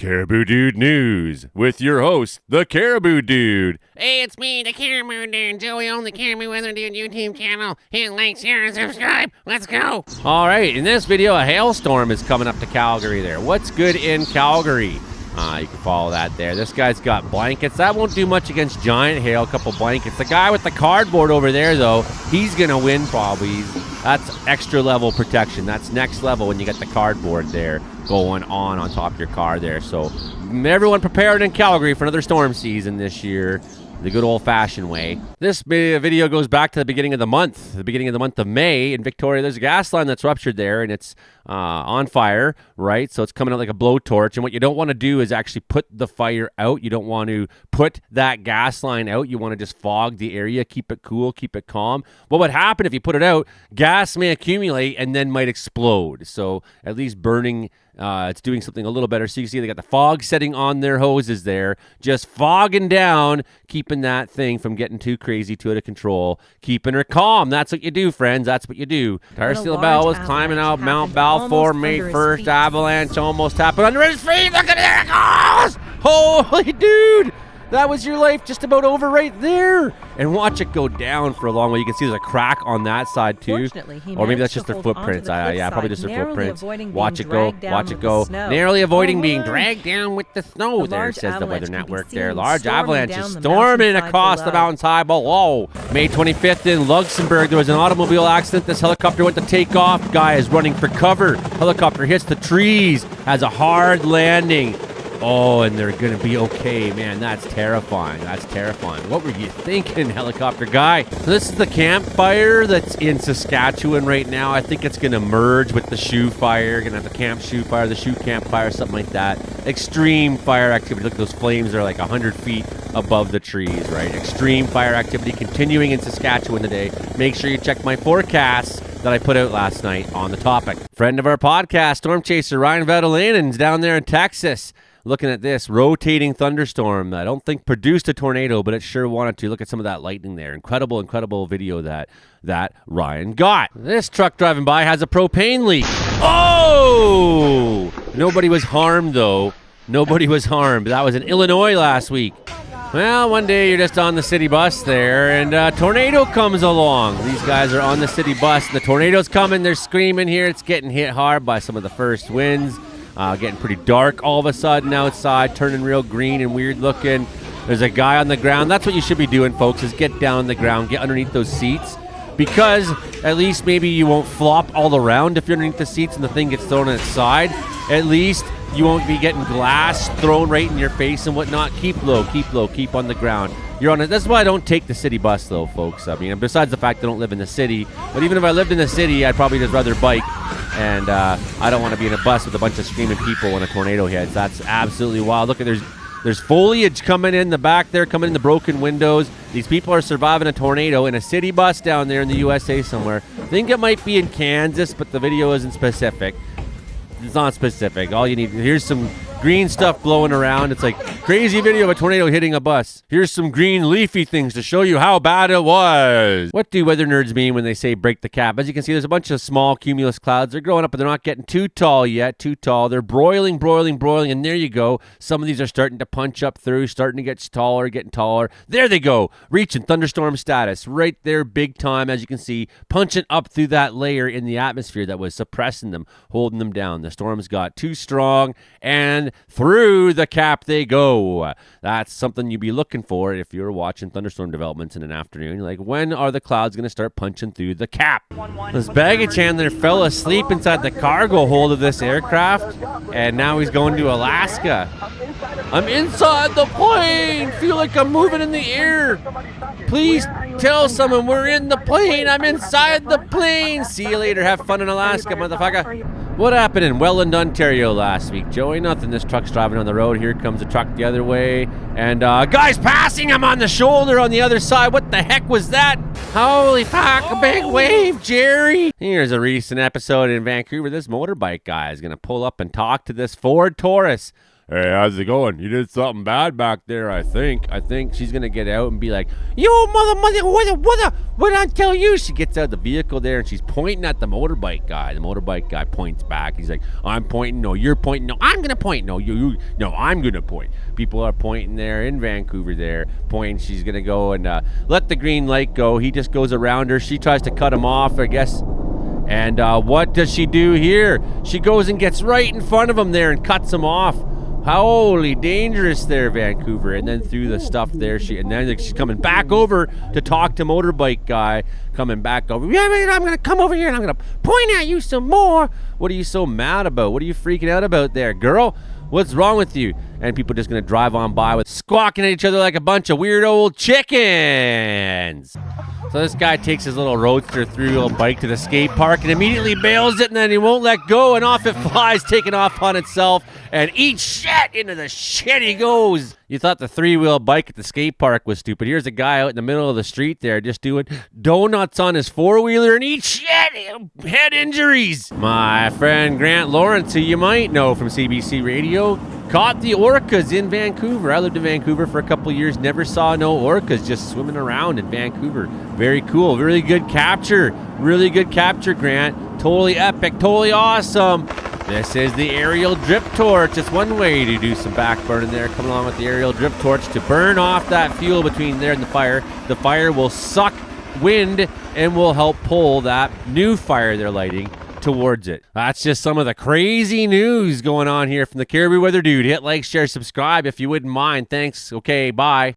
Cariboo Dude News with your host, the Cariboo Dude. Hey, it's me, the Cariboo Dude, Joey on the Cariboo Weather Dude YouTube channel. Hit like, share, and subscribe. Let's go. All right, in this video, a hailstorm is coming up to Calgary there. What's good in Calgary? You can follow that there. This guy's got blankets. That won't do much against giant hail, a couple blankets. The guy with the cardboard over there, though, he's going to win probably. That's extra level protection. That's next level when you get the cardboard there going on top of your car there. So everyone prepared in Calgary for another storm season this year, the good old-fashioned way. This video goes back to the beginning of the month of May in Victoria. There's a gas line that's ruptured there, and it's on fire, right? So it's coming out like a blowtorch, and what you don't want to do is actually put the fire out. You don't want to put that gas line out. You want to just fog the area, keep it cool, keep it calm. What would happen if you put it out? Gas may accumulate and then might explode. So at least burning, it's doing something a little better. So you can see they got the fog setting on their hoses there, just fogging down, keeping that thing from getting too crazy, too out of control, keeping her calm. That's what you do, friends. That's what you do. Tire Steel Bell was climbing out Mount Balfour, May 1st. Avalanche almost happened under his feet. Look at there it goes! Holy dude! That was your life just about over right there. And watch it go down for a long way. You can see there's a crack on that side too. Or maybe that's just their footprints. Yeah, probably just their footprints. Watch it go. Watch it go. Narrowly avoiding being dragged down with the snow there, says the Weather Network there. Large avalanche is storming across the mountains high below. May 25th in Luxembourg, there was an automobile accident. This helicopter went to take off. Guy is running for cover. Helicopter hits the trees, has a hard landing. Oh, and they're going to be okay. Man, that's terrifying. That's terrifying. What were you thinking, helicopter guy? This is the Campfire that's in Saskatchewan right now. I think it's going to merge with the shoe fire. Going to have the camp shoe fire, the shoe campfire, something like that. Extreme fire activity. Look, those flames are like 100 feet above the trees, right? Extreme fire activity continuing in Saskatchewan today. Make sure you check my forecasts that I put out last night on the topic. Friend of our podcast, storm chaser Ryan Vetelanen's down there in Texas. Looking at this rotating thunderstorm that I don't think produced a tornado, but it sure wanted to. Look at some of that lightning there. Incredible video that Ryan got. This truck driving by has a propane leak. Oh! Nobody was harmed, though. Nobody was harmed. That was in Illinois last week. Well, one day you're just on the city bus there, and a tornado comes along. These guys are on the city bus, and the tornado's coming. They're screaming here. It's getting hit hard by some of the first winds. Getting pretty dark all of a sudden outside, turning real green and weird looking. There's a guy on the ground. That's what you should be doing, folks, is get down on the ground, get underneath those seats, because at least maybe you won't flop all around if you're underneath the seats and the thing gets thrown on its side. At least you won't be getting glass thrown right in your face and whatnot. Keep low, keep on the ground. You're on it. That's why I don't take the city bus, though, folks. I mean, besides the fact I don't live in the city, but even if I lived in the city, I'd probably just rather bike. And I don't want to be in a bus with a bunch of screaming people when a tornado hits. That's absolutely wild. Look, there's foliage coming in the back there, coming in the broken windows. These people are surviving a tornado in a city bus down there in the USA somewhere. I think it might be in Kansas, but the video isn't specific. It's not specific. All you need, here's some green stuff blowing around. It's like crazy video of a tornado hitting a bus. Here's some green leafy things to show you how bad it was. What do weather nerds mean when they say break the cap? As you can see, there's a bunch of small cumulus clouds. They're growing up, but they're not getting too tall yet, too tall. They're broiling, and there you go. Some of these are starting to punch up through, starting to get taller, getting taller. There they go, reaching thunderstorm status right there, big time, as you can see, punching up through that layer in the atmosphere that was suppressing them, holding them down. The storms got too strong, and through the cap they go. That's something you'd be looking for if you're watching thunderstorm developments in an afternoon. Like, when are the clouds going to start punching through the cap? This baggage handler fell asleep inside the cargo hold of this aircraft, and now he's going to Alaska. I'm inside the plane. Feel like I'm moving in the air. Please tell someone we're in the plane. I'm inside the plane. See you later. Have fun in Alaska, motherfucker. What happened in Wellland, Ontario last week, Joey? Nothing. This truck's driving on the road. Here comes a truck the other way. And guy's passing him on the shoulder on the other side. What the heck was that? Holy fuck, a big wave, Jerry. Here's a recent episode in Vancouver. This motorbike guy is going to pull up and talk to this Ford Taurus. Hey, how's it going? You did something bad back there, I think. I think she's going to get out and be like, yo, mother, what I tell you? She gets out of the vehicle there, and she's pointing at the motorbike guy. The motorbike guy points back. He's like, I'm pointing. No, you're pointing. No, I'm going to point. No, no, I'm going to point. People are pointing there in Vancouver there, pointing. She's going to go and let the green light go. He just goes around her. She tries to cut him off, I guess. And what does she do here? She goes and gets right in front of him there and cuts him off. Holy dangerous there, Vancouver. And then through the stuff there, she's coming back over to talk to motorbike guy. Coming back over. Yeah, I'm going to come over here and I'm going to point at you some more. What are you so mad about? What are you freaking out about there, girl? What's wrong with you? And people just going to drive on by with squawking at each other like a bunch of weird old chickens. So this guy takes his little roadster three-wheel bike to the skate park and immediately bails it, and then he won't let go, and off it flies, taking off on itself, and eats shit. Into the shit he goes. You thought the three-wheel bike at the skate park was stupid. Here's a guy out in the middle of the street there just doing donuts on his four-wheeler and eats shit. Head injuries. My friend Grant Lawrence, who you might know from CBC Radio, caught the orcas in Vancouver. I lived in Vancouver for a couple years, never saw no orcas just swimming around in Vancouver. Very cool, really good capture, Grant. Totally epic, totally awesome. This is the aerial drip torch. It's one way to do some back burning there. Coming along with the aerial drip torch to burn off that fuel between there and the fire. The fire will suck wind and will help pull that new fire they're lighting towards it. That's just some of the crazy news going on here from the Cariboo Weather Dude. Hit like, share, subscribe if you wouldn't mind. Thanks. Okay, bye.